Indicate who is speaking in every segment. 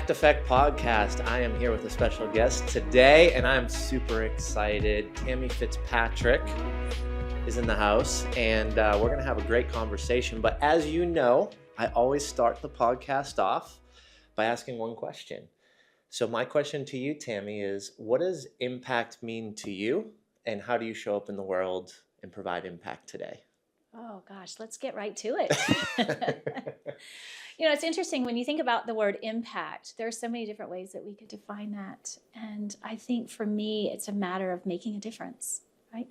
Speaker 1: Impact Effect Podcast. I am here with a special guest today, and I'm super excited. Tammy Fitzpatrick is in the house, and we're going to have a great conversation. But as you know, I always start the podcast off by asking one question. So my question to you, Tammy, is what does impact mean to you, and how do you show up in the world and provide impact today?
Speaker 2: Oh gosh, let's get right to it. It's interesting when you think about the word impact, there are so many different ways that we could define that. And I think for me, it's a matter of making a difference, right?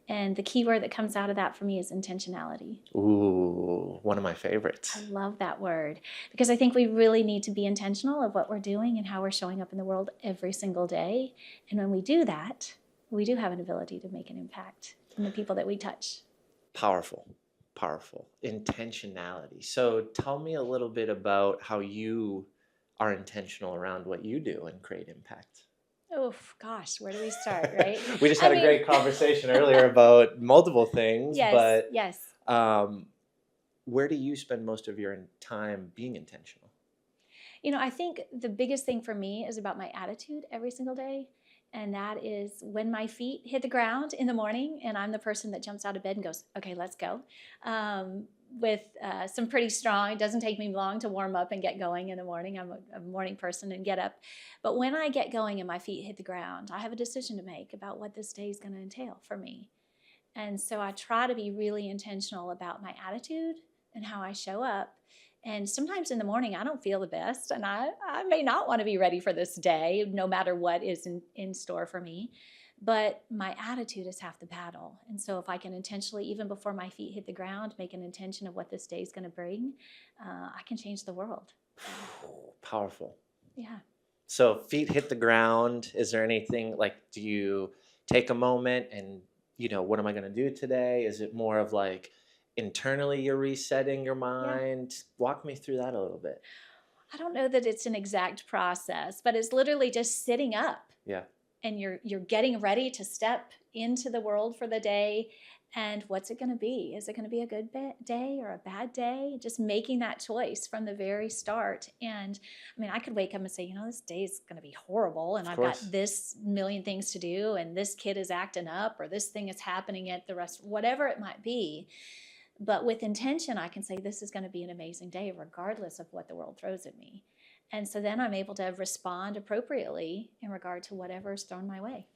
Speaker 2: And the key word that comes out of that for me is intentionality.
Speaker 1: Ooh, one of my favorites.
Speaker 2: I love that word because I think we really need to be intentional of what we're doing and how we're showing up in the world every single day. And when we do that, we do have an ability to make an impact in the people that we touch.
Speaker 1: Powerful. Intentionality. So tell me a little bit about how you are intentional around what you do and create impact.
Speaker 2: Oh, gosh, where do we start, right?
Speaker 1: We just had a great conversation earlier about multiple things, but where do you spend most of your time being intentional?
Speaker 2: I think the biggest thing for me is about my attitude every single day. And that is when my feet hit the ground in the morning and I'm the person that jumps out of bed and goes, okay, let's go. With some pretty strong, it doesn't take me long to warm up and get going in the morning. I'm a morning person and get up. But when I get going and my feet hit the ground, I have a decision to make about what this day is going to entail for me. And so I try to be really intentional about my attitude and how I show up. And sometimes in the morning, I don't feel the best, and I may not want to be ready for this day, no matter what is in store for me. But my attitude is half the battle. And so if I can intentionally, even before my feet hit the ground, make an intention of what this day is going to bring, I can change the world.
Speaker 1: Powerful.
Speaker 2: Yeah.
Speaker 1: So feet hit the ground. Is there anything do you take a moment and, what am I going to do today? Is it more of internally you're resetting your mind? Yeah. Walk me through that a little bit.
Speaker 2: I don't know that it's an exact process, but it's literally just sitting up.
Speaker 1: Yeah.
Speaker 2: And you're getting ready to step into the world for the day. And what's it going to be? Is it going to be a good day or a bad day? Just making that choice from the very start. And I could wake up and say, this day is going to be horrible. And I've got this million things to do. And this kid is acting up, or this thing is happening at the restaurant, whatever it might be. But with intention, I can say this is going to be an amazing day, regardless of what the world throws at me. And so then I'm able to respond appropriately in regard to whatever is thrown my way.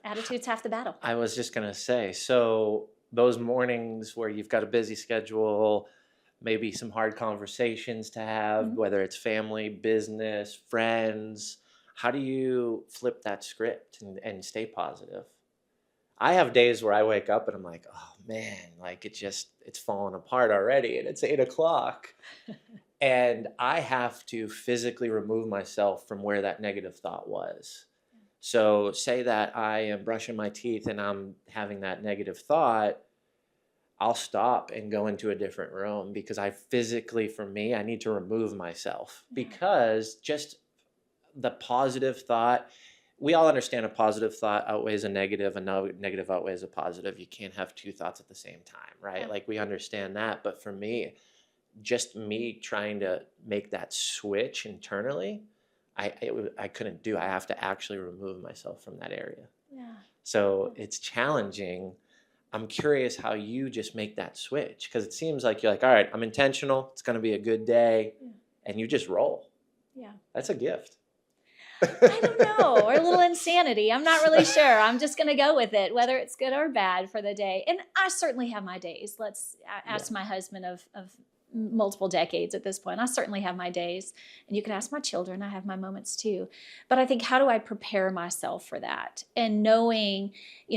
Speaker 2: Attitude's half the battle.
Speaker 1: I was just going to say, so those mornings where you've got a busy schedule, maybe some hard conversations to have, whether it's family, business, friends, how do you flip that script and stay positive? I have days where I wake up and I'm like, oh man, it's falling apart already and it's 8:00. And I have to physically remove myself from where that negative thought was. So say that I am brushing my teeth and I'm having that negative thought, I'll stop and go into a different room because I need to remove myself because just the positive thought, we all understand a positive thought outweighs a negative negative outweighs a positive. You can't have two thoughts at the same time, right?
Speaker 2: Yeah.
Speaker 1: We understand that. But for me, just me trying to make that switch internally, I couldn't do. I have to actually remove myself from that area.
Speaker 2: Yeah.
Speaker 1: So it's challenging. I'm curious how you just make that switch because it seems like you're all right, I'm intentional. It's going to be a good day. Yeah. And you just roll.
Speaker 2: Yeah.
Speaker 1: That's a gift.
Speaker 2: I don't know, or a little insanity. I'm not really sure. I'm just going to go with it, whether it's good or bad for the day. And I certainly have my days. Ask my husband of multiple decades at this point. I certainly have my days. And you can ask my children. I have my moments too. But I think, how do I prepare myself for that? And knowing,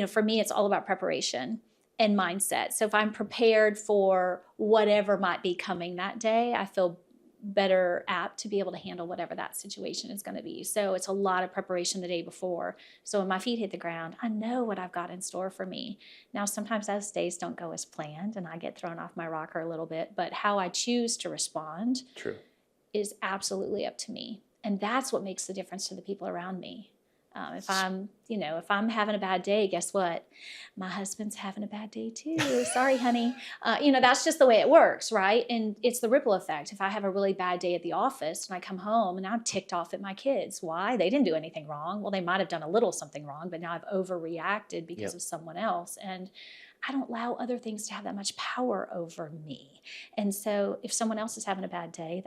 Speaker 2: for me, it's all about preparation and mindset. So if I'm prepared for whatever might be coming that day, I feel better apt to be able to handle whatever that situation is going to be. So it's a lot of preparation the day before. So when my feet hit the ground, I know what I've got in store for me. Now, sometimes those days don't go as planned and I get thrown off my rocker a little bit, but how I choose to respond is absolutely up to me. And that's what makes the difference to the people around me. If I'm having a bad day, guess what? My husband's having a bad day too. Sorry, honey. That's just the way it works, right? And it's the ripple effect. If I have a really bad day at the office and I come home and I'm ticked off at my kids, why? They didn't do anything wrong. Well, they might have done a little something wrong, but now I've overreacted because
Speaker 1: Yep.
Speaker 2: of someone else. And I don't allow other things to have that much power over me. And so if someone else is having a bad day,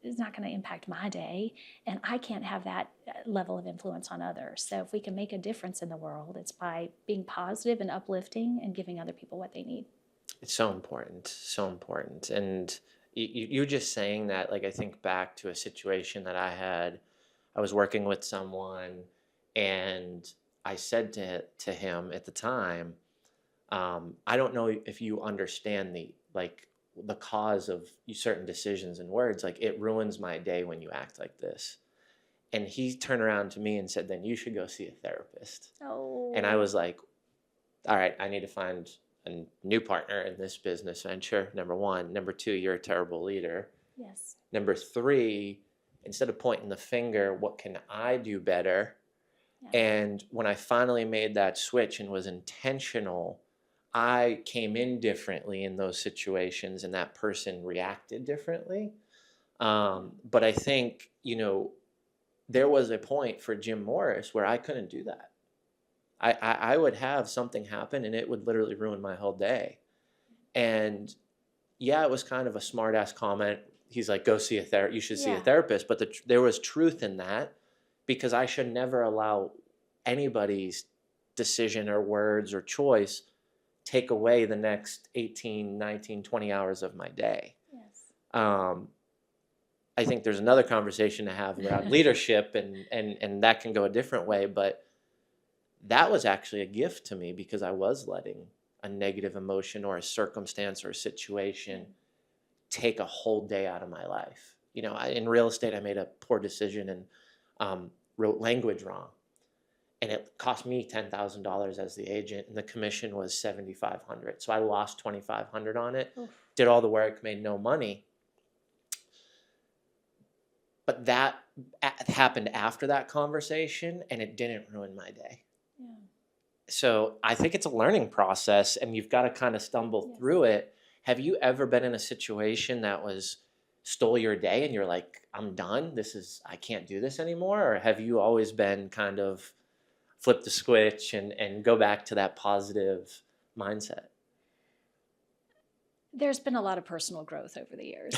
Speaker 2: is not going to impact my day, and I can't have that level of influence on others. So if we can make a difference in the world, it's by being positive and uplifting and giving other people what they need.
Speaker 1: It's so important, so important. And you just saying that, like, I think back to a situation that I had. I was working with someone, and I said to him at the time, I don't know if you understand the cause of certain decisions and words. Like, it ruins my day when you act like this. And he turned around to me and said, then you should go see a therapist.
Speaker 2: Oh.
Speaker 1: And I was like, all right, I need to find a new partner in this business venture. Number one. Number two, you're a terrible leader.
Speaker 2: Yes.
Speaker 1: Number three, instead of pointing the finger, what can I do better? Yeah. And when I finally made that switch and was intentional, I came in differently in those situations, and that person reacted differently. But I think, there was a point for Jim Morris where I couldn't do that. I would have something happen and it would literally ruin my whole day. And yeah, it was kind of a smart ass comment. He's like, go see a therapist. You should see a therapist. But there was truth in that, because I should never allow anybody's decision or words or choice take away the next 18, 19, 20 hours of my day.
Speaker 2: Yes.
Speaker 1: I think there's another conversation to have around leadership, and that can go a different way. But that was actually a gift to me, because I was letting a negative emotion or a circumstance or a situation take a whole day out of my life. In real estate, I made a poor decision and wrote language wrong. And it cost me $10,000 as the agent, and the commission was $7,500. So I lost $2,500 on it. Oof. Did all the work, made no money. But that happened after that conversation, and it didn't ruin my day. Yeah. So I think it's a learning process, and you've got to kind of stumble through it. Have you ever been in a situation that stole your day, and you're like, I'm done. I can't do this anymore? Or have you always been kind of flip the switch and go back to that positive mindset?
Speaker 2: There's been a lot of personal growth over the years.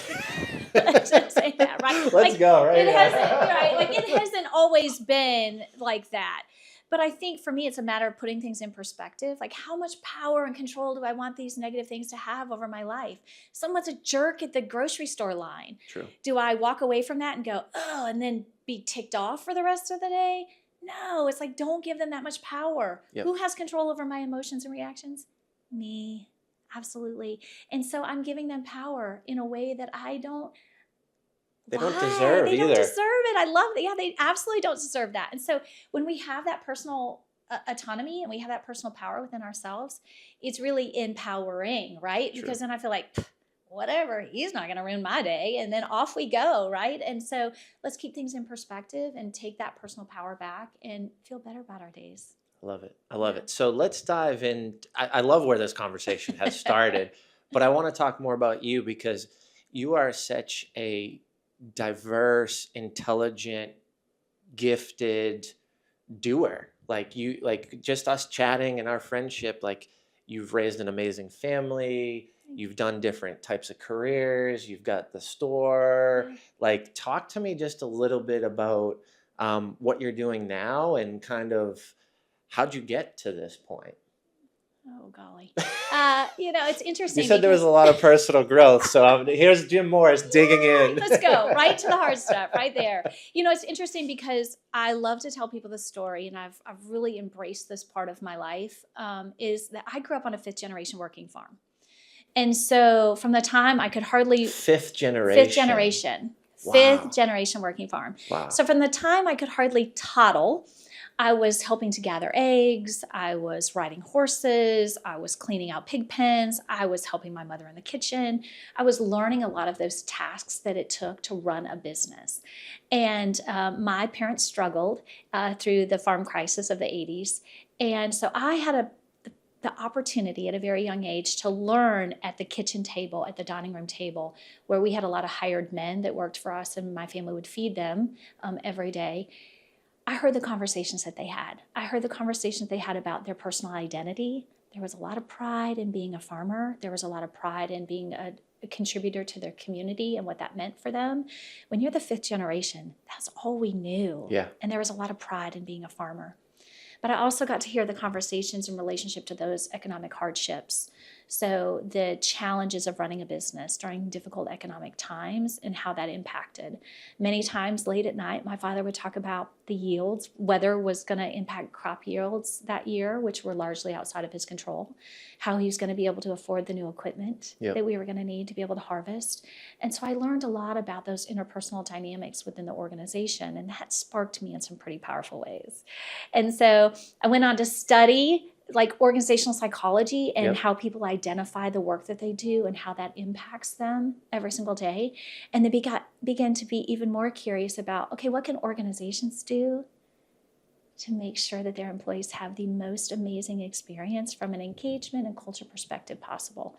Speaker 2: Let's just say that, right?
Speaker 1: Let's go, right?
Speaker 2: It hasn't always been like that. But I think for me, it's a matter of putting things in perspective. Like, how much power and control do I want these negative things to have over my life? Someone's a jerk at the grocery store line.
Speaker 1: True.
Speaker 2: Do I walk away from that and go, oh, and then be ticked off for the rest of the day? No, it's like, don't give them that much power. Yep. Who has control over my emotions and reactions? Me. Absolutely. And so I'm giving them power in a way that I don't.
Speaker 1: They don't deserve either. They don't
Speaker 2: deserve it. I love that. Yeah, they absolutely don't deserve that. And so when we have that personal autonomy and we have that personal power within ourselves, it's really empowering, right? True. Because then I feel like, whatever, he's not going to ruin my day. And then off we go, right? And so let's keep things in perspective and take that personal power back and feel better about our days.
Speaker 1: I love it. I love it. So let's dive in. I love where this conversation has started, but I want to talk more about you, because you are such a diverse, intelligent, gifted doer. Like just us chatting and our friendship, like, you've raised an amazing family. You've done different types of careers. You've got the store. Like, talk to me just a little bit about what you're doing now and kind of how'd you get to this point?
Speaker 2: Oh, golly. It's interesting.
Speaker 1: You said there was a lot of personal growth. So here's Jim Morris digging in.
Speaker 2: Let's go right to the hard stuff right there. It's interesting because I love to tell people this story, and I've really embraced this part of my life, is that I grew up on a 5th generation working farm. And so from the time I could hardly...
Speaker 1: Fifth generation.
Speaker 2: Fifth
Speaker 1: Wow.
Speaker 2: generation working farm.
Speaker 1: Wow.
Speaker 2: So from the time I could hardly toddle, I was helping to gather eggs. I was riding horses. I was cleaning out pig pens. I was helping my mother in the kitchen. I was learning a lot of those tasks that it took to run a business. And my parents struggled through the farm crisis of the 80s. And so I had the opportunity at a very young age to learn at the kitchen table, at the dining room table, where we had a lot of hired men that worked for us and my family would feed them every day. I heard the conversations that they had. I heard the conversations they had about their personal identity. There was a lot of pride in being a farmer. There was a lot of pride in being a contributor to their community and what that meant for them. When you're the fifth generation, that's all we knew.
Speaker 1: Yeah.
Speaker 2: And there was a lot of pride in being a farmer. But I also got to hear the conversations in relationship to those economic hardships. So the challenges of running a business during difficult economic times and how that impacted. Many times late at night, my father would talk about the yields. Weather was going to impact crop yields that year, which were largely outside of his control. How he was going to be able to afford the new equipment that we were going to need to be able to harvest. And so I learned a lot about those interpersonal dynamics within the organization, and that sparked me in some pretty powerful ways. And so I went on to study like organizational psychology and how people identify the work that they do and how that impacts them every single day. And they began to be even more curious about, okay, what can organizations do to make sure that their employees have the most amazing experience from an engagement and culture perspective possible?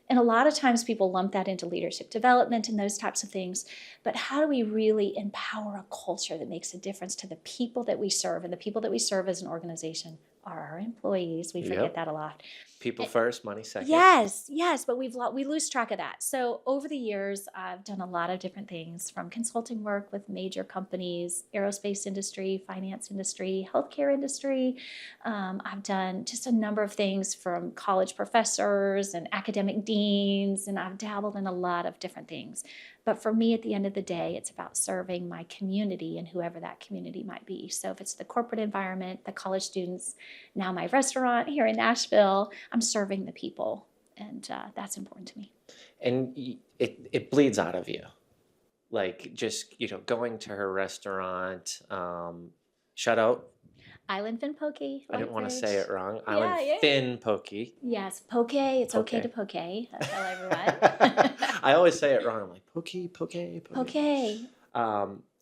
Speaker 2: And a lot of times people lump that into leadership development and those types of things. But how do we really empower a culture that makes a difference to the people that we serve? And the people that we serve as an organization are our employees. We forget that a lot.
Speaker 1: People first, money second.
Speaker 2: Yes, but we lose track of that. So over the years, I've done a lot of different things, from consulting work with major companies, aerospace industry, finance industry, healthcare industry. I've done just a number of things, from college professors and academic deans, and I've dabbled in a lot of different things. But for me, at the end of the day, it's about serving my community and whoever that community might be. So if it's the corporate environment, the college students, now my restaurant here in Nashville, I'm serving the people. And that's important to me.
Speaker 1: And it bleeds out of you. Like, just, going to her restaurant, shout out.
Speaker 2: Island Fin Poke.
Speaker 1: I didn't want to say it wrong.
Speaker 2: Yeah,
Speaker 1: Island Fin Poke.
Speaker 2: Yes, poke. It's okay to poke. I tell everyone.
Speaker 1: I always say it wrong. I'm like, poke.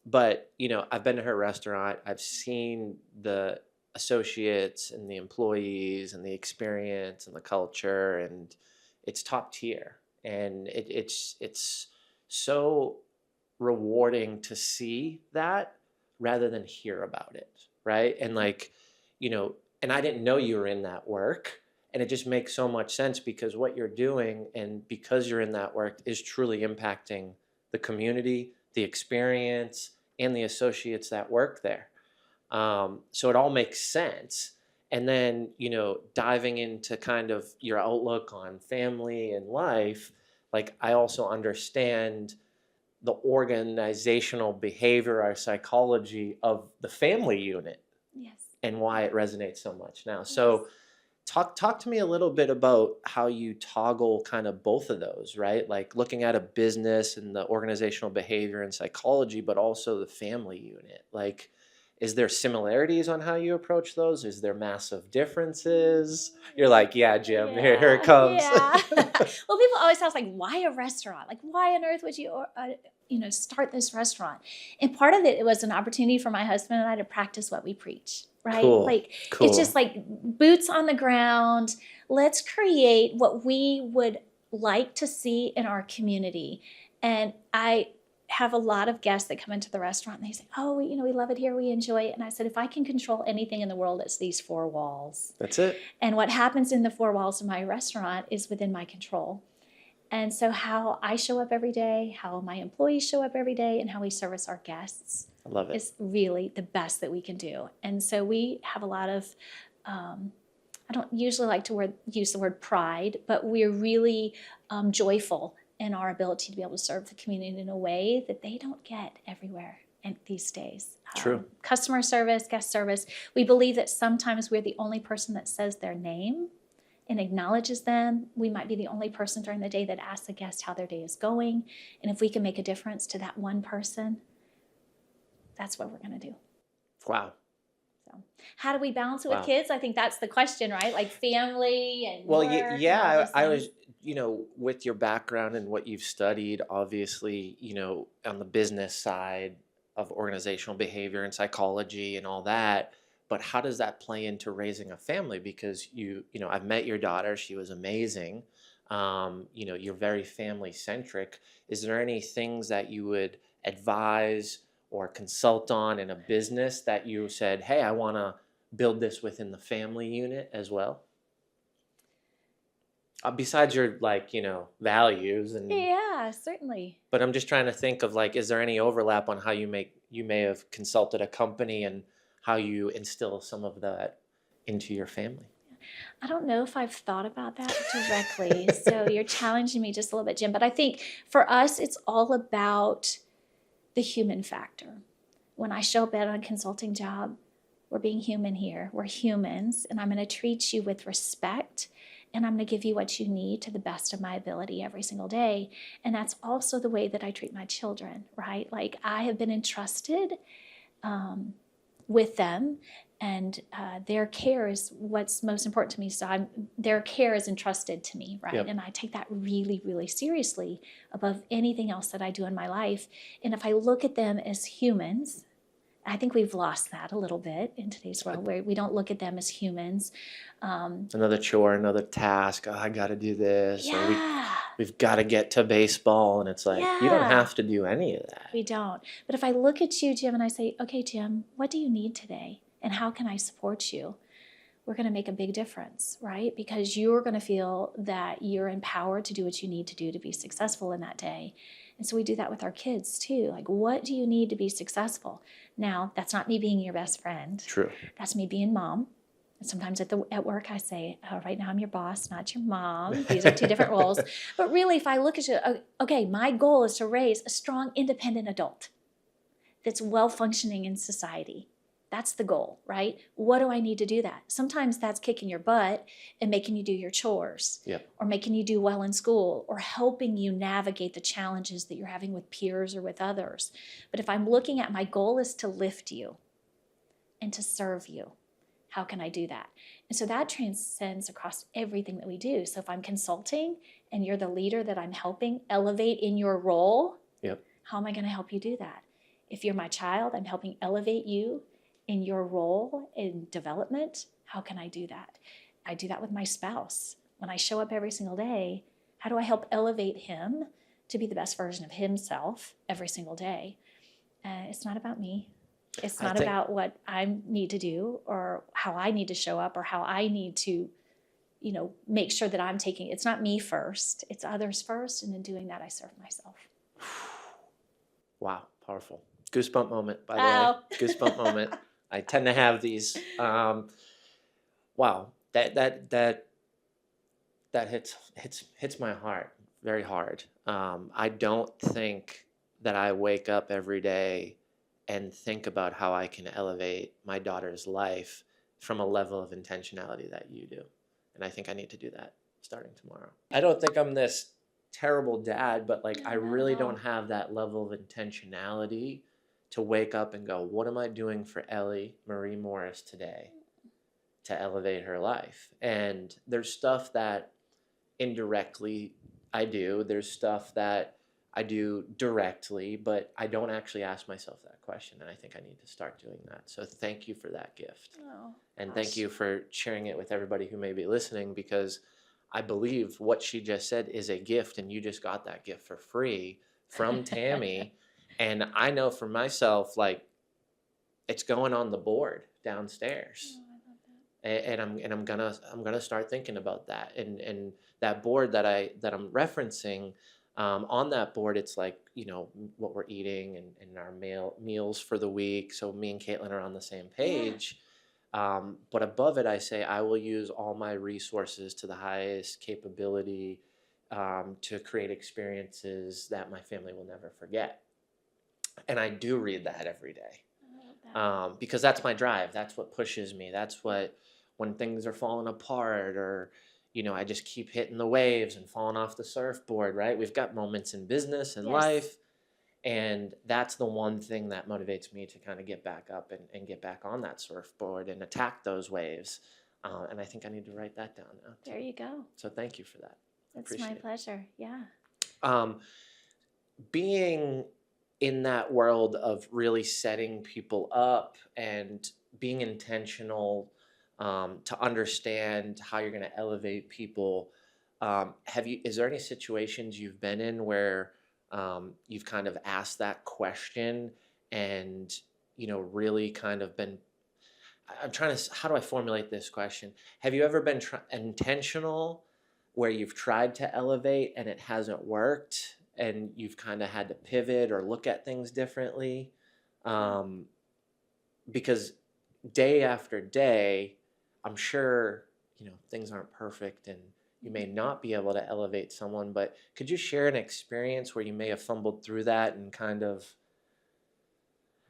Speaker 1: But, I've been to her restaurant. I've seen the associates and the employees and the experience and the culture, and it's top tier. And it's so rewarding to see that rather than hear about it, right? And and I didn't know you were in that work, and it just makes so much sense, because what you're doing, and because you're in that work, is truly impacting the community, the experience, and the associates that work there. So it all makes sense. And then, diving into kind of your outlook on family and life, like, I also understand the organizational behavior or psychology of the family unit.
Speaker 2: Yes.
Speaker 1: And why it resonates so much now. So talk to me a little bit about how you toggle kind of both of those, right? Like, looking at a business and the organizational behavior and psychology, but also the family unit. Like, is there similarities on how you approach those? Is there massive differences? You're like, yeah, Jim, here it comes.
Speaker 2: Yeah. Well, people always ask, like, why a restaurant? Like, why on earth would you, start this restaurant? And part of it was an opportunity for my husband and I to practice what we preach, right?
Speaker 1: Cool.
Speaker 2: It's just like boots on the ground. Let's create what we would like to see in our community. And I have a lot of guests that come into the restaurant and they say, oh, we love it here, we enjoy it. And I said, if I can control anything in the world, it's these four walls.
Speaker 1: That's it.
Speaker 2: And what happens in the four walls of my restaurant is within my control. And so how I show up every day, how my employees show up every day, and how we service our guests,
Speaker 1: I love it,
Speaker 2: is really the best that we can do. And so we have a lot of, I don't usually like to use the word pride, but we're really joyful in our ability to be able to serve the community in a way that they don't get everywhere these days.
Speaker 1: True.
Speaker 2: Customer service, guest service. We believe that sometimes we're the only person that says their name and acknowledges them. We might be the only person during the day that asks a guest how their day is going. And if we can make a difference to that one person, that's what we're going to do.
Speaker 1: Wow.
Speaker 2: So how do we balance it with
Speaker 1: Wow.
Speaker 2: kids? I think that's the question, right? Like family and
Speaker 1: Well,
Speaker 2: work and all
Speaker 1: yeah,
Speaker 2: these
Speaker 1: I
Speaker 2: things.
Speaker 1: was, with your background and what you've studied, obviously, on the business side of organizational behavior and psychology and all that. But how does that play into raising a family? Because I've met your daughter. She was amazing. You're very family centric. Is there any things that you would advise or consult on in a business that you said, hey, I want to build this within the family unit as well? Besides your values
Speaker 2: Yeah, certainly.
Speaker 1: but I'm just trying to think of is there any overlap on how you may have consulted a company and how you instill some of that into your family?
Speaker 2: I don't know if I've thought about that directly. So you're challenging me just a little bit, Jim. But I think for us, it's all about the human factor. When I show up at a consulting job, we're being human here. We're humans, and I'm going to treat you with respect, and I'm going to give you what you need to the best of my ability every single day. And that's also the way that I treat my children, right? Like I have been entrusted with them, and their care is what's most important to me. So their care is entrusted to me, right?
Speaker 1: Yep.
Speaker 2: And I take that really, really seriously above anything else that I do in my life. And if I look at them as humans, I think we've lost that a little bit in today's world where we don't look at them as humans.
Speaker 1: Another chore, another task. Oh, I got to do this. Or
Speaker 2: Yeah.
Speaker 1: we've got to get to baseball. And it's like, you don't
Speaker 2: Yeah.
Speaker 1: have to do any of that.
Speaker 2: We don't. But if I look at you, Jim, and I say, okay, Jim, what do you need today? And how can I support you? We're going to make a big difference, right? Because you're going to feel that you're empowered to do what you need to do to be successful in that day. And so we do that with our kids too. Like, what do you need to be successful? Now, that's not me being your best friend.
Speaker 1: True.
Speaker 2: That's me being mom. And sometimes at work I say, oh, right now I'm your boss, not your mom. These are two different roles. But really, if I look at you, okay, my goal is to raise a strong, independent adult that's well-functioning in society. That's the goal, right? What do I need to do that? Sometimes that's kicking your butt and making you do your chores.
Speaker 1: Yep.
Speaker 2: Or making you do well in school, or helping you navigate the challenges that you're having with peers or with others. But if I'm looking at my goal is to lift you and to serve you, how can I do that? And so that transcends across everything that we do. So if I'm consulting and you're the leader that I'm helping elevate in your role,
Speaker 1: Yep.
Speaker 2: how am I going to help you do that? If you're my child, I'm helping elevate you in your role in development. How can I do that? I do that with my spouse. When I show up every single day, how do I help elevate him to be the best version of himself every single day? It's not about me. It's not about what I need to do or how I need to show up or how I need to, make sure that I'm taking, it's not me first, it's others first. And in doing that, I serve myself.
Speaker 1: Wow. Powerful. Goosebump moment, by the way. Goosebump moment. I tend to have these. Wow. That hits my heart very hard. I don't think that I wake up every day and think about how I can elevate my daughter's life from a level of intentionality that you do. And I think I need to do that starting tomorrow. I don't think I'm this terrible dad, but I really don't have that level of intentionality to wake up and go, what am I doing for Ellie Marie Morris today to elevate her life? And there's stuff that indirectly I do. There's stuff that I do directly, but I don't actually ask myself that question. And I think I need to start doing that. So thank you for that gift.
Speaker 2: Oh,
Speaker 1: and
Speaker 2: gosh.
Speaker 1: Thank you for sharing it with everybody who may be listening, because I believe what she just said is a gift, and you just got that gift for free from Tammy. And I know for myself, it's going on the board downstairs.
Speaker 2: Oh, I love that.
Speaker 1: And I'm gonna start thinking about that. And that board that I'm referencing, on that board, it's what we're eating and our meals for the week. So me and Caitlin are on the same page. But above it, I say I will use all my resources to the highest capability to create experiences that my family will never forget. And I do read that every day. Because that's my drive. That's what pushes me. That's what, when things are falling apart or, I just keep hitting the waves and falling off the surfboard, right? We've got moments in business and
Speaker 2: Yes.
Speaker 1: life. And that's the one thing that motivates me to kind of get back up and get back on that surfboard and attack those waves. And I think I need to write that down now, too.
Speaker 2: There you go.
Speaker 1: So thank you for that.
Speaker 2: It's my pleasure. Yeah.
Speaker 1: Being in that world of really setting people up and being intentional to understand how you're going to elevate people, is there any situations you've been in where you've kind of asked that question and, really kind of been, how do I formulate this question? Have you ever been intentional where you've tried to elevate and it hasn't worked and you've kind of had to pivot or look at things differently? Because day after day, I'm sure, things aren't perfect and you may not be able to elevate someone, but could you share an experience where you may have fumbled through that and kind of,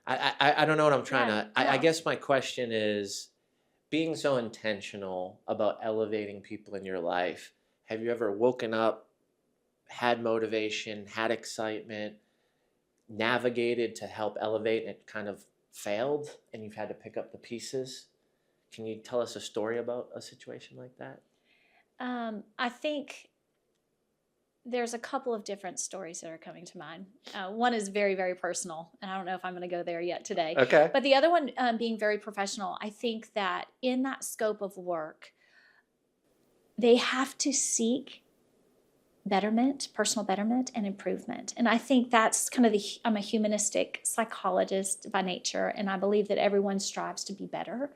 Speaker 1: I don't know what I'm trying to, I guess my question is, being so intentional about elevating people in your life, have you ever woken up, had motivation, had excitement, navigated to help elevate, and it kind of failed and you've had to pick up the pieces? Can you tell us a story about a situation like that?
Speaker 2: I think there's a couple of different stories that are coming to mind. One is very, very personal, and I don't know if I'm going to go there yet today.
Speaker 1: Okay.
Speaker 2: But the other one being very professional, I think that in that scope of work, they have to seek betterment, personal betterment, and improvement. And I think that's kind of I'm a humanistic psychologist by nature, and I believe that everyone strives to be better.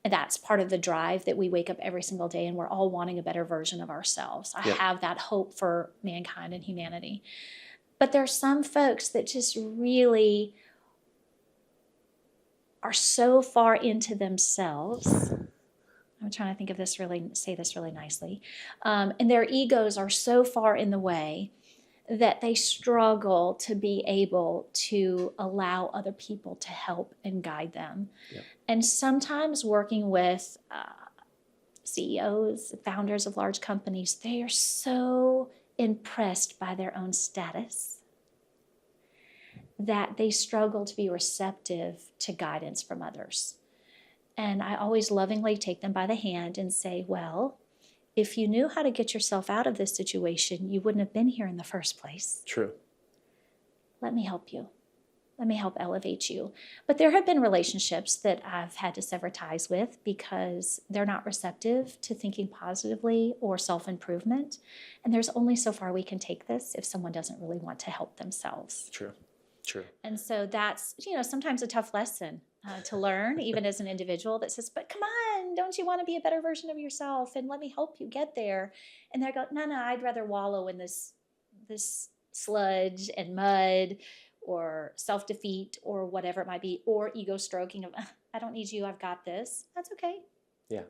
Speaker 2: And that's part of the drive that we wake up every single day and we're all wanting a better version of ourselves. I have that hope for mankind and humanity. But there are some folks that just really are so far into themselves. I'm trying to think of this say this really nicely. And their egos are so far in the way that they struggle to be able to allow other people to help and guide them. Yep. And sometimes working with CEOs, founders of large companies, they are so impressed by their own status that they struggle to be receptive to guidance from others. And I always lovingly take them by the hand and say, well, if you knew how to get yourself out of this situation, you wouldn't have been here in the first place.
Speaker 1: True.
Speaker 2: Let me help you. Let me help elevate you. But there have been relationships that I've had to sever ties with because they're not receptive to thinking positively or self-improvement. And there's only so far we can take this if someone doesn't really want to help themselves.
Speaker 1: True.
Speaker 2: And so that's, sometimes a tough lesson to learn, even as an individual that says, but come on, don't you want to be a better version of yourself? And let me help you get there. And they go, no, I'd rather wallow in this sludge and mud or self-defeat or whatever it might be, or ego stroking of, I don't need you, I've got this. That's okay.
Speaker 1: Yeah.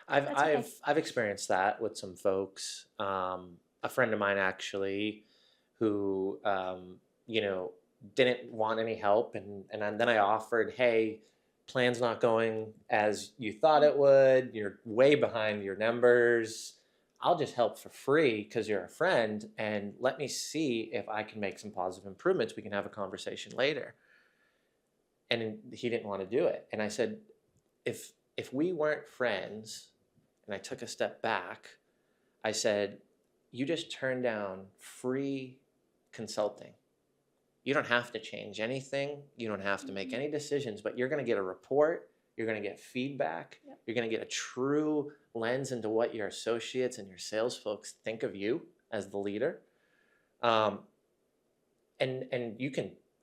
Speaker 1: I've experienced that with some folks. A friend of mine actually who, didn't want any help. And then I offered, hey, plan's not going as you thought it would. You're way behind your numbers. I'll just help for free because you're a friend, and let me see if I can make some positive improvements. We can have a conversation later. And he didn't want to do it. And I said, if we weren't friends, and I took a step back, I said, you just turned down free consulting. You don't have to change anything. You don't have to make any decisions, but you're going to get a report. You're going to get feedback. Yep. You're going to get a true lens into what your associates and your sales folks think of you as the leader. And you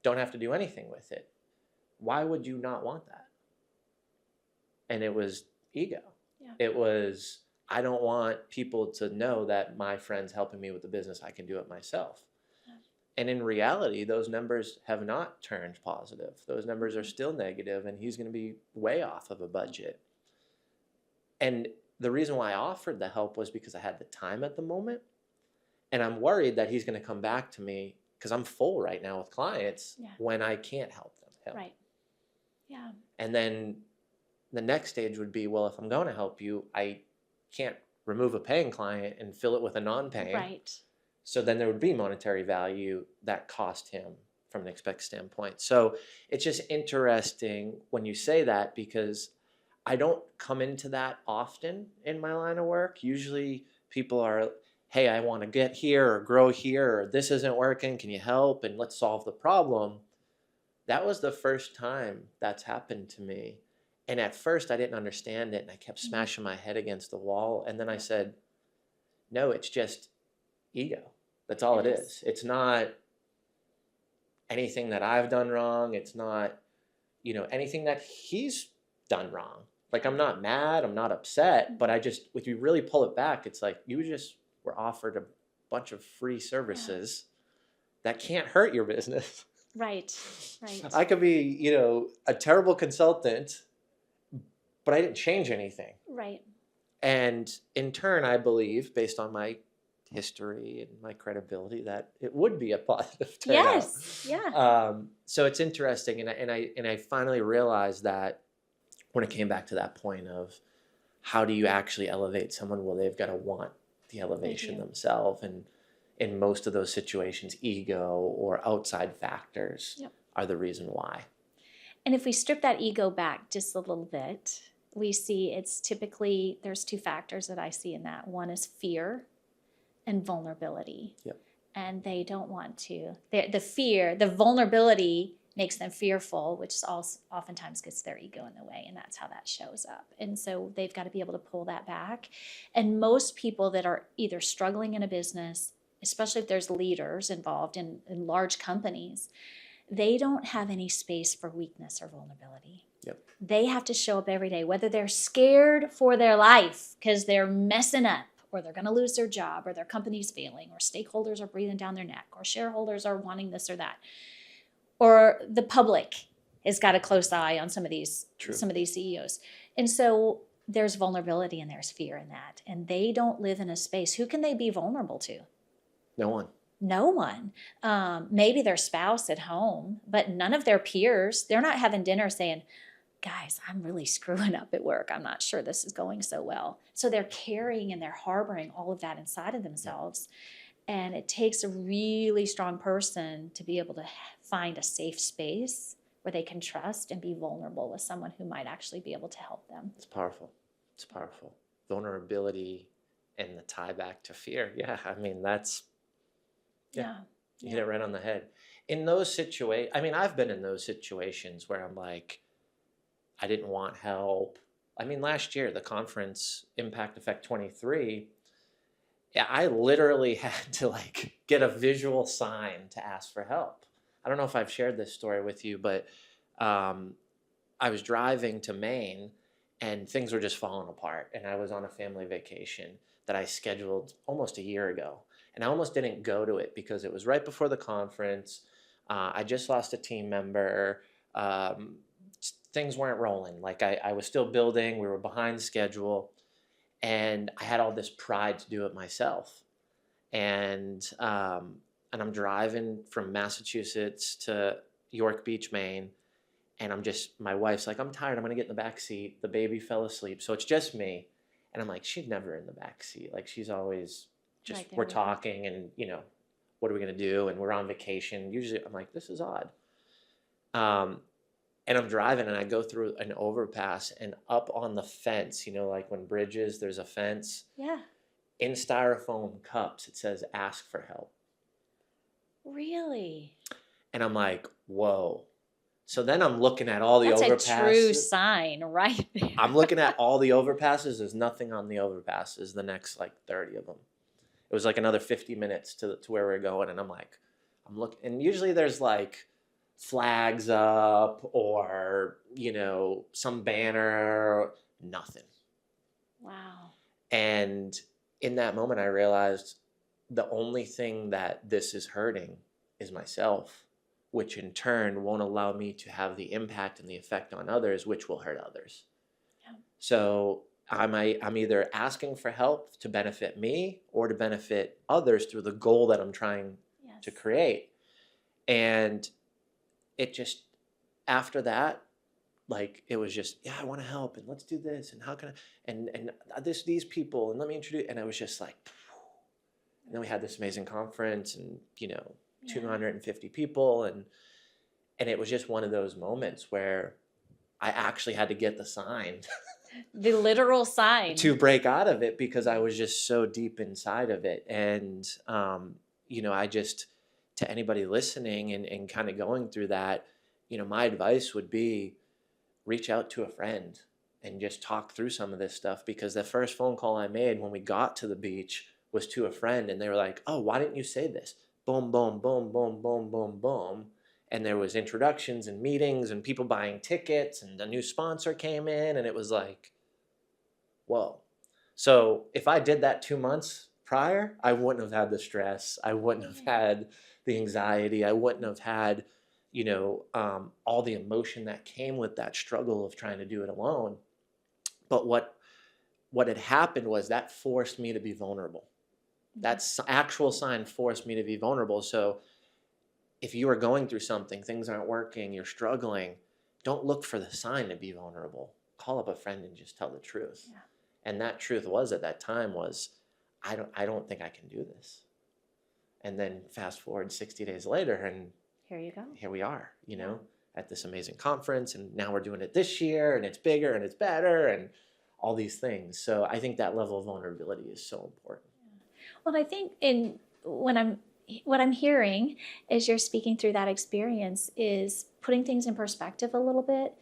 Speaker 1: don't have to do anything with it. Why would you not want that? And it was ego. Yeah. It was, I don't want people to know that my friend's helping me with the business. I can do it myself. And in reality, those numbers have not turned positive. Those numbers are still negative, and he's going to be way off of a budget. And the reason why I offered the help was because I had the time at the moment. And I'm worried that he's going to come back to me because I'm full right now with clients when I can't help them.
Speaker 2: Right. Yeah.
Speaker 1: And then the next stage would be, well, if I'm going to help you, I can't remove a paying client and fill it with a non-paying.
Speaker 2: Right.
Speaker 1: So then there would be monetary value that cost him from an expect standpoint. So it's just interesting when you say that, because I don't come into that often in my line of work. Usually people are, hey, I want to get here or grow here, or this isn't working. Can you help? And let's solve the problem. That was the first time that's happened to me. And at first I didn't understand it, and I kept smashing my head against the wall. And then I said, no, it's just ego. That's all it is. It's not anything that I've done wrong. It's not, anything that he's done wrong. Like, I'm not mad, I'm not upset, but if you really pull it back, it's like you just were offered a bunch of free services that can't hurt your business.
Speaker 2: Right.
Speaker 1: I could be, a terrible consultant, but I didn't change anything.
Speaker 2: Right.
Speaker 1: And in turn, I believe, based on my history and my credibility, that it would be a positive turnout.
Speaker 2: Yes. Yeah.
Speaker 1: So it's interesting, and I finally realized that when it came back to that point of how do you actually elevate someone? Well, they've got to want the elevation themselves, and in most of those situations, ego or outside factors are the reason why.
Speaker 2: And if we strip that ego back just a little bit, we see it's typically, there's two factors that I see in that. One is fear and vulnerability.
Speaker 1: Yep.
Speaker 2: And they don't want to. The fear, the vulnerability makes them fearful, which also oftentimes gets their ego in the way, and that's how that shows up. And so they've got to be able to pull that back. And most people that are either struggling in a business, especially if there's leaders involved in large companies, they don't have any space for weakness or vulnerability.
Speaker 1: Yep.
Speaker 2: They have to show up every day, whether they're scared for their life because they're messing up, or they're going to lose their job, or their company's failing, or stakeholders are breathing down their neck, or shareholders are wanting this or that, or the public has got a close eye on some of these CEOs. And so there's vulnerability and there's fear in that. And they don't live in a space. Who can they be vulnerable to?
Speaker 1: No one.
Speaker 2: No one. Maybe their spouse at home, but none of their peers. They're not having dinner saying, guys, I'm really screwing up at work. I'm not sure this is going so well. So they're carrying and they're harboring all of that inside of themselves. And it takes a really strong person to be able to find a safe space where they can trust and be vulnerable with someone who might actually be able to help them.
Speaker 1: It's powerful. It's powerful. Vulnerability and the tie back to fear. Yeah, I mean, that's... You hit it right on the head. In those situations, I mean, I've been in those situations where I'm like, I didn't want help. I mean, last year, the conference, Impact Effect 23, I literally had to get a visual sign to ask for help. I don't know if I've shared this story with you, but I was driving to Maine and things were just falling apart. And I was on a family vacation that I scheduled almost a year ago. And I almost didn't go to it because it was right before the conference. I just lost a team member. Things weren't rolling. I was still building. We were behind schedule. And I had all this pride to do it myself. And I'm driving from Massachusetts to York Beach, Maine. And my wife's like, I'm tired. I'm going to get in the back seat. The baby fell asleep. So it's just me. And I'm like, she's never in the back seat. She's always... just right, we're talking and, what are we going to do? And we're on vacation. Usually I'm like, this is odd. And I'm driving and I go through an overpass, and up on the fence, when bridges, there's a fence. Yeah. In styrofoam cups, it says, ask for help.
Speaker 2: Really?
Speaker 1: And I'm like, whoa. So then I'm looking at all the overpasses.
Speaker 2: That's a true sign right there.
Speaker 1: I'm looking at all the overpasses. There's nothing on the overpasses, the next 30 of them. It was another 50 minutes to where we were going. And I'm looking, and usually there's flags up or, some banner, nothing.
Speaker 2: Wow.
Speaker 1: And in that moment, I realized the only thing that this is hurting is myself, which in turn won't allow me to have the impact and the effect on others, which will hurt others. Yeah. So I'm either asking for help to benefit me or to benefit others through the goal that I'm trying to create. And it just, after that, like it was just, yeah, I want to help and let's do this and how can I, and these people and let me introduce, and it was just like, and then we had this amazing conference and, you know,
Speaker 2: Yeah.
Speaker 1: 250 people, and it was just one of those moments where I actually had to get the sign
Speaker 2: The literal sign.
Speaker 1: to break out of it because I was just so deep inside of it. And, you know, I just, to anybody listening and kind of going through that, you know, my advice would be reach out to a friend and just talk through some of this stuff, because the first phone call I made when we got to the beach was to a friend, and they were like, oh, why didn't you say this? Boom, boom, boom, boom, boom, boom, boom. And there was introductions and meetings and people buying tickets, and a new sponsor came in, and it was like, whoa. So if I did that 2 months prior, I wouldn't have had the stress. I wouldn't have had the anxiety. I wouldn't have had, you know, all the emotion that came with that struggle of trying to do it alone. But what had happened was that forced me to be vulnerable. That actual sign forced me to be vulnerable. So if you are going through something, things aren't working, you're struggling, don't look for the sign to be vulnerable. Call up a friend and just tell the truth.
Speaker 2: Yeah.
Speaker 1: And that truth was, at that time, was I don't think I can do this. And then fast forward 60 days later, and
Speaker 2: Here you go.
Speaker 1: here we are, you know, at this amazing conference, and now we're doing it this year, and it's bigger and it's better and all these things. So I think that level of vulnerability is so important.
Speaker 2: Well, I think what I'm hearing as you're speaking through that experience is putting things in perspective a little bit,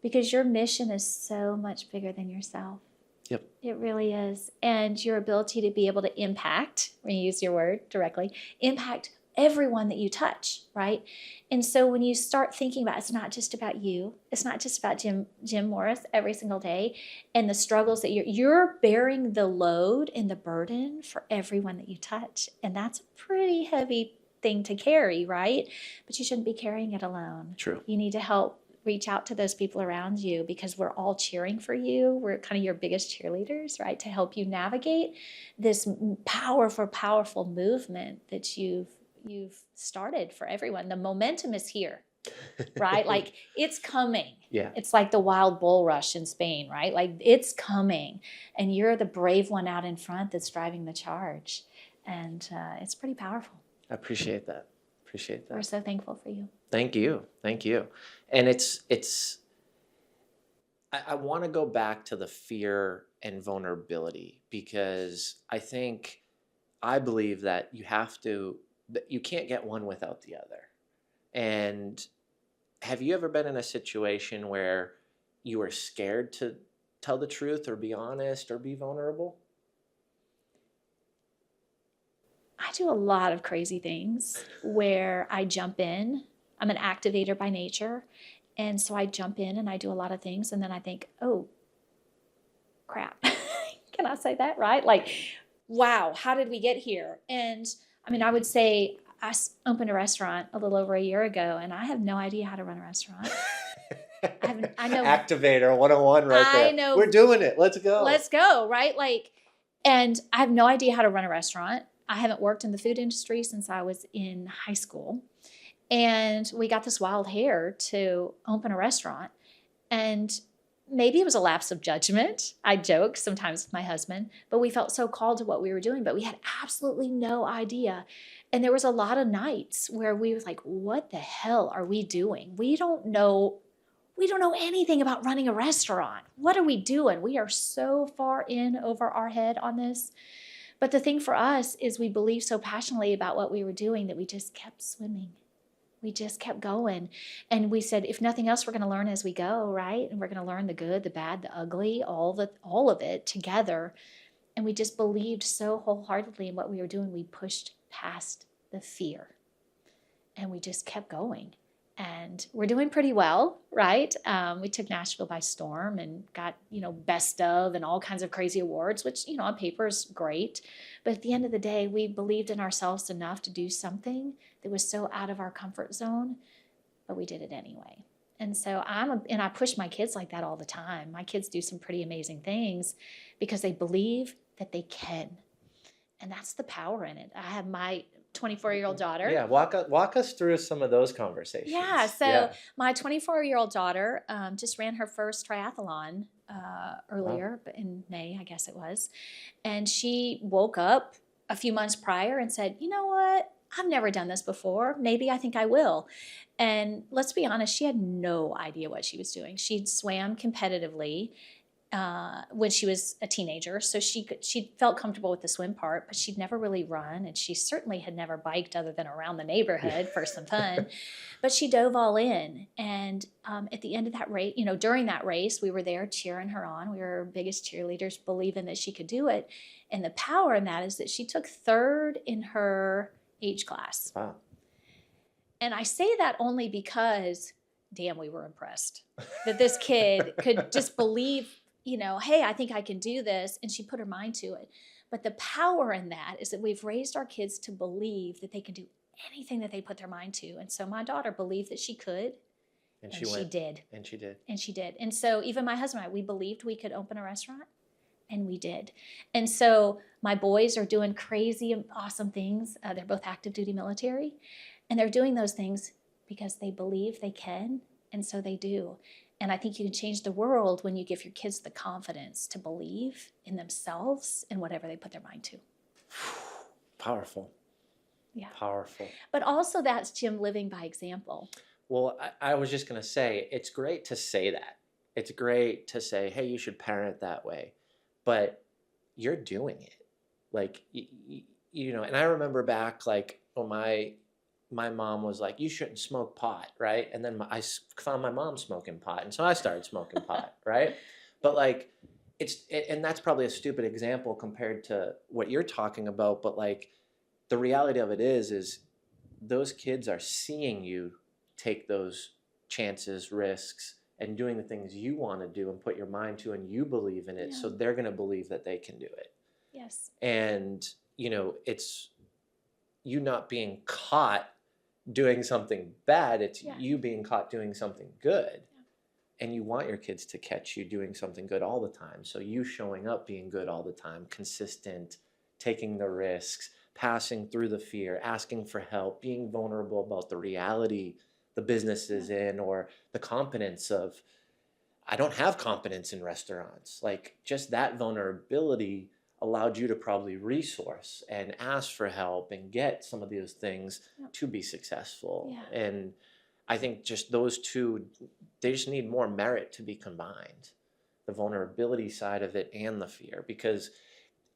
Speaker 2: because your mission is so much bigger than yourself.
Speaker 1: Yep.
Speaker 2: It really is. And your ability to be able to impact, when you use your word directly, impact everyone that you touch, right? And so when you start thinking about, it's not just about you, it's not just about Jim Morris every single day and the struggles that you're bearing the load and the burden for everyone that you touch. And that's a pretty heavy thing to carry, right? But you shouldn't be carrying it alone.
Speaker 1: True.
Speaker 2: You need to help reach out to those people around you, because we're all cheering for you. We're kind of your biggest cheerleaders, right? To help you navigate this powerful, powerful movement that you've started for everyone. The momentum is here, right? Like it's coming.
Speaker 1: Yeah.
Speaker 2: It's like the wild bull rush in Spain, right? Like it's coming, and you're the brave one out in front that's driving the charge. And it's pretty powerful.
Speaker 1: I appreciate that. Appreciate that.
Speaker 2: We're so thankful for you.
Speaker 1: Thank you. Thank you. And I want to go back to the fear and vulnerability, because I believe that you can't get one without the other. And have you ever been in a situation where you were scared to tell the truth or be honest or be vulnerable?
Speaker 2: I do a lot of crazy things where I jump in. I'm an activator by nature. And so I jump in and I do a lot of things. And then I think, oh, crap. Can I say that, right? Like, wow, how did we get here? And I mean, I would say I opened a restaurant a little over a year ago, and I have no idea how to run a restaurant. I know.
Speaker 1: Activator 101 right there.
Speaker 2: I know.
Speaker 1: We're doing it. Let's go.
Speaker 2: Let's go, right? Like, and I have no idea how to run a restaurant. I haven't worked in the food industry since I was in high school. And we got this wild hair to open a restaurant. And maybe it was a lapse of judgment. I joke sometimes with my husband, but we felt so called to what we were doing, but we had absolutely no idea. And there was a lot of nights where we was like, what the hell are we doing? We don't know anything about running a restaurant. What are we doing? We are so far in over our head on this. But the thing for us is we believed so passionately about what we were doing that we just kept swimming. We just kept going. And we said, if nothing else, we're going to learn as we go, right? And we're going to learn the good, the bad, the ugly, all of it together. And we just believed so wholeheartedly in what we were doing. We pushed past the fear. And we just kept going. And we're doing pretty well, right? We took Nashville by storm and got, best of and all kinds of crazy awards, which, on paper is great. But at the end of the day, we believed in ourselves enough to do something that was so out of our comfort zone, but we did it anyway. And so I push my kids like that all the time. My kids do some pretty amazing things because they believe that they can. And that's the power in it. I have my 24-year-old daughter.
Speaker 1: Yeah, walk us through some of those conversations.
Speaker 2: Yeah, so my 24-year-old daughter just ran her first triathlon earlier, but in May, I guess it was. And she woke up a few months prior and said, you know what? I've never done this before. Maybe I think I will. And let's be honest, she had no idea what she was doing. She'd swam competitively when she was a teenager, so she felt comfortable with the swim part, but she'd never really run, and she certainly had never biked other than around the neighborhood for some fun. But she dove all in, and at the end of that race, during that race, we were there cheering her on. We were her biggest cheerleaders, believing that she could do it. And the power in that is that she took third in her age class.
Speaker 1: Wow.
Speaker 2: And I say that only because, damn, we were impressed that this kid could just believe, hey, I think I can do this. And she put her mind to it. But the power in that is that we've raised our kids to believe that they can do anything that they put their mind to. And so my daughter believed that she could. And she did.
Speaker 1: And she did.
Speaker 2: And she did. And so even my husband and I, we believed we could open a restaurant. And we did. And so my boys are doing crazy and awesome things. They're both active duty military. And they're doing those things because they believe they can. And so they do. And I think you can change the world when you give your kids the confidence to believe in themselves and whatever they put their mind to.
Speaker 1: Powerful.
Speaker 2: Yeah.
Speaker 1: Powerful.
Speaker 2: But also that's Jim living by example.
Speaker 1: Well, I was just going to say, it's great to say that. It's great to say, hey, you should parent that way. But you're doing it. Like, and I remember back, like, when my mom was like, you shouldn't smoke pot, right? And then I found my mom smoking pot, and so I started smoking pot, right? But like, and that's probably a stupid example compared to what you're talking about, but like, the reality of it is those kids are seeing you take those chances, risks, and doing the things you want to do and put your mind to, and you believe in it, so they're going to believe that they can do it.
Speaker 2: Yes. And,
Speaker 1: it's you not being caught doing something bad. It's you being caught doing something good. Yeah. And you want your kids to catch you doing something good all the time. So you showing up, being good all the time, consistent, taking the risks, passing through the fear, asking for help, being vulnerable about the reality the business is in, or the competence of, I don't have competence in restaurants. Like, just that vulnerability allowed you to probably resource and ask for help and get some of those things to be successful. Yeah. And I think just those two, they just need more merit to be combined, the vulnerability side of it and the fear, because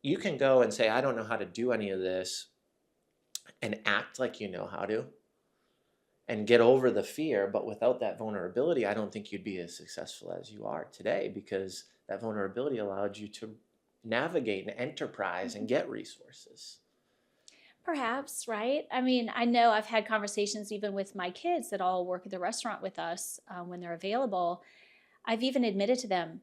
Speaker 1: you can go and say, I don't know how to do any of this, and act like you know how to, and get over the fear. But without that vulnerability, I don't think you'd be as successful as you are today, because that vulnerability allowed you to navigate an enterprise and get resources.
Speaker 2: Perhaps, right? I mean, I know I've had conversations even with my kids that all work at the restaurant with us when they're available. I've even admitted to them,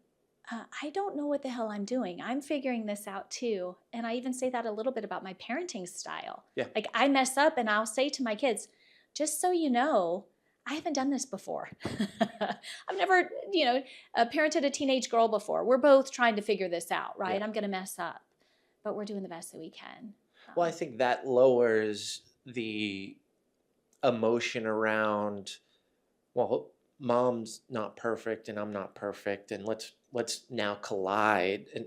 Speaker 2: I don't know what the hell I'm doing. I'm figuring this out too. And I even say that a little bit about my parenting style. Yeah. Like, I mess up and I'll say to my kids, just so you know, I haven't done this before. I've never, parented a teenage girl before. We're both trying to figure this out, right? Yeah. I'm going to mess up, but we're doing the best that we can.
Speaker 1: Well, I think that lowers the emotion around, well, mom's not perfect and I'm not perfect, and let's now collide. And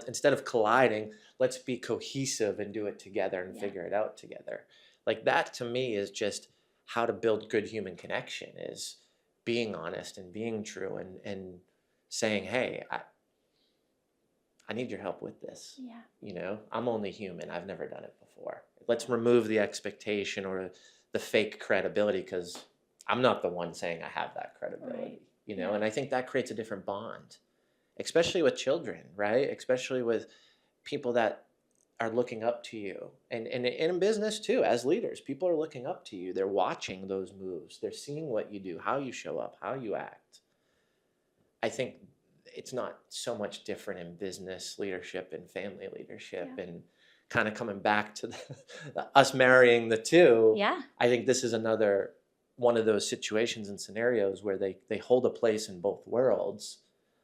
Speaker 1: instead of colliding, let's be cohesive and do it together and figure it out together. Like, that to me is just how to build good human connection, is being honest and being true and saying, hey, I need your help with this. Yeah. I'm only human. I've never done it before. Let's remove the expectation or the fake credibility, because I'm not the one saying I have that credibility, and I think that creates a different bond, especially with children, right? Especially with people that are looking up to you, and in business too, as leaders, people are looking up to you. They're watching those moves. They're seeing what you do, how you show up, how you act. I think it's not so much different in business leadership and family leadership, and kind of coming back to us marrying the two. Yeah. I think this is another one of those situations and scenarios where they hold a place in both worlds.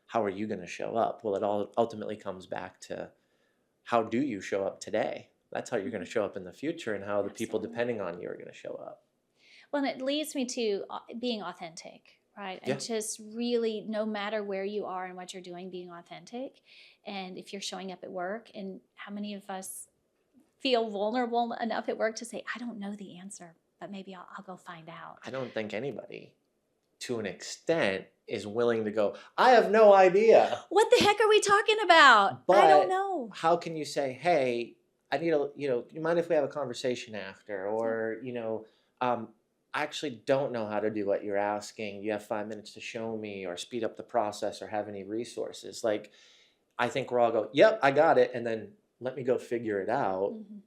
Speaker 1: How are you going to show up? Well, it all ultimately comes back to, how do you show up today? That's how you're going to show up in the future, and how the people
Speaker 2: Absolutely.
Speaker 1: depending on you are going to show up.
Speaker 2: Well, and it leads me to being authentic, right?
Speaker 1: Yeah.
Speaker 2: And just really, no matter where you are and what you're doing, being authentic. And if you're showing up at work, and how many of us feel vulnerable enough at work to say, I don't know the answer, but maybe I'll go find out.
Speaker 1: I don't think anybody, to an extent, is willing to go, I have no idea.
Speaker 2: What the heck are we talking about?
Speaker 1: But
Speaker 2: I don't know.
Speaker 1: how can you say, hey, I need a, you mind if we have a conversation after? Or, I actually don't know how to do what you're asking. You have 5 minutes to show me, or speed up the process, or have any resources. Like, I think we're all go, yep, I got it. And then let me go figure it out.
Speaker 2: Mm-hmm.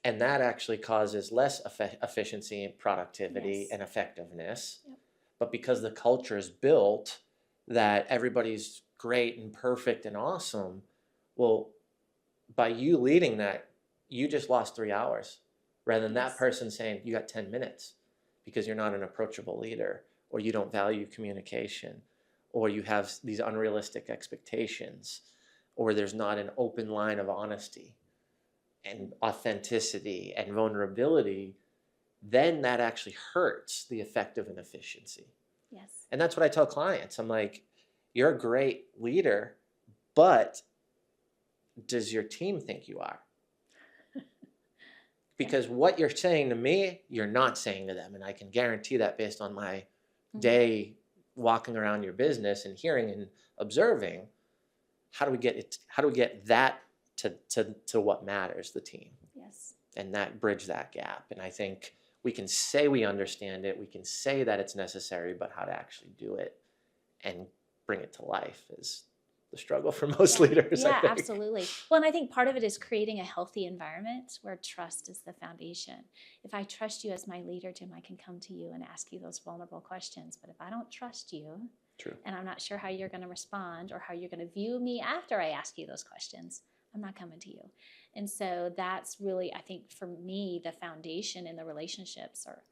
Speaker 1: And that actually causes less efficiency and productivity
Speaker 2: Yes.
Speaker 1: and effectiveness.
Speaker 2: Yep.
Speaker 1: But because the culture is built that everybody's great and perfect and awesome, well, by you leading that, you just lost 3 hours, rather than that
Speaker 2: Yes.
Speaker 1: person saying, you got 10 minutes, because you're not an approachable leader, or you don't value communication, or you have these unrealistic expectations, or there's not an open line of honesty and authenticity and vulnerability. Then that actually hurts the effective and efficiency.
Speaker 2: Yes.
Speaker 1: And that's what I tell clients. I'm like, you're a great leader, but does your team think you are? Because what you're saying to me, you're not saying to them. And I can guarantee that based on my day walking around your business and hearing and observing. How do we get that to what matters, the team?
Speaker 2: Yes.
Speaker 1: And that bridge that gap. And I think we can say we understand it, we can say that it's necessary, but how to actually do it and bring it to life is the struggle for most leaders.
Speaker 2: Yeah,
Speaker 1: I think.
Speaker 2: absolutely. Well, and I think part of it is creating a healthy environment where trust is the foundation. If I trust you as my leader, Jim, I can come to you and ask you those vulnerable questions. But if I don't trust you,
Speaker 1: True.
Speaker 2: And I'm not sure how you're going to respond or how you're going to view me after I ask you those questions, I'm not coming to you. And so that's really, I think, for me, the foundation in the relationships are,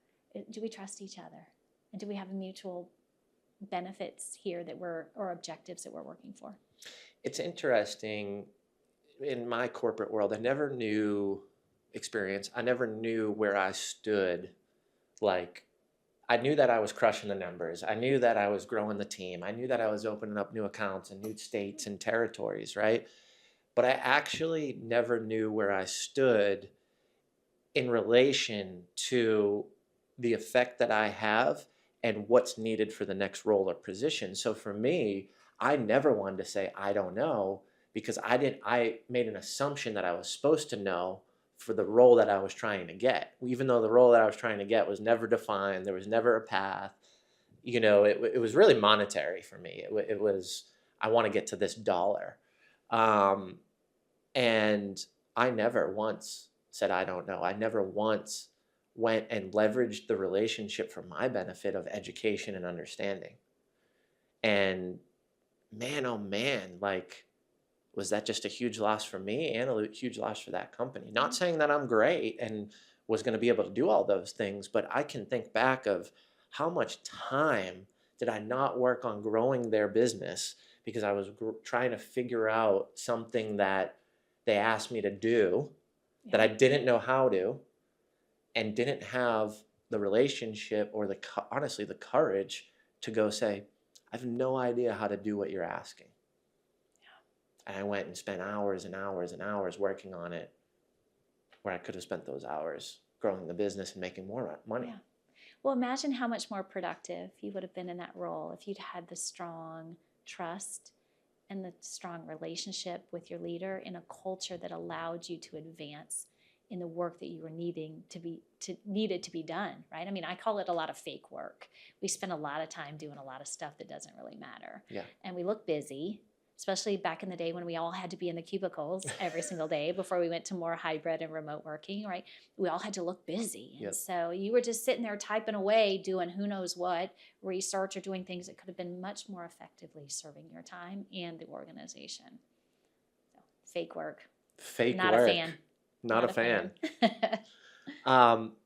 Speaker 2: do we trust each other? And do we have mutual benefits here or objectives that we're working for?
Speaker 1: It's interesting. In my corporate world, I never knew where I stood. Like, I knew that I was crushing the numbers. I knew that I was growing the team. I knew that I was opening up new accounts and new states and territories, right? But I actually never knew where I stood in relation to the effect that I have and what's needed for the next role or position. So for me, I never wanted to say, I don't know, because I made an assumption that I was supposed to know for the role that I was trying to get, even though the role that I was trying to get was never defined. There was never a path. It was really monetary for me. It was, I want to get to this dollar. And I never once said, I don't know. I never once went and leveraged the relationship for my benefit of education and understanding. And man, oh man, like, was that just a huge loss for me and a huge loss for that company? Not saying that I'm great and was going to be able to do all those things, but I can think back of how much time did I not work on growing their business because I was trying to figure out something that they asked me to do that I didn't know how to, and didn't have the relationship or honestly the courage to go say, I have no idea how to do what you're asking. And I went and spent hours and hours and hours working on it, where I could have spent those hours growing the business and making more money.
Speaker 2: Yeah. Well, imagine how much more productive you would have been in that role if you'd had the strong trust and the strong relationship with your leader in a culture that allowed you to advance in the work that you were needed to be done, right? I mean, I call it a lot of fake work. We spend a lot of time doing a lot of stuff that doesn't really matter.
Speaker 1: Yeah.
Speaker 2: And we look busy, especially back in the day when we all had to be in the cubicles every single day before we went to more hybrid and remote working, right? We all had to look busy. And so you were just sitting there typing away, doing who knows what, research, or doing things that could have been much more effectively serving your time and the organization. So, fake work. Not a fan.
Speaker 1: Not a fan.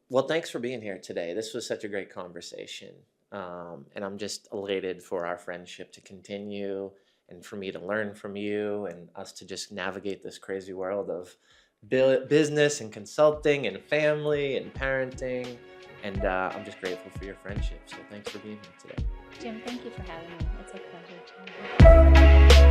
Speaker 1: Well, thanks for being here today. This was such a great conversation. And I'm just elated for our friendship to continue, and for me to learn from you and us to just navigate this crazy world of business and consulting and family and parenting. And I'm just grateful for your friendship. So thanks for being here today.
Speaker 2: Jim, thank you for having me. It's a pleasure.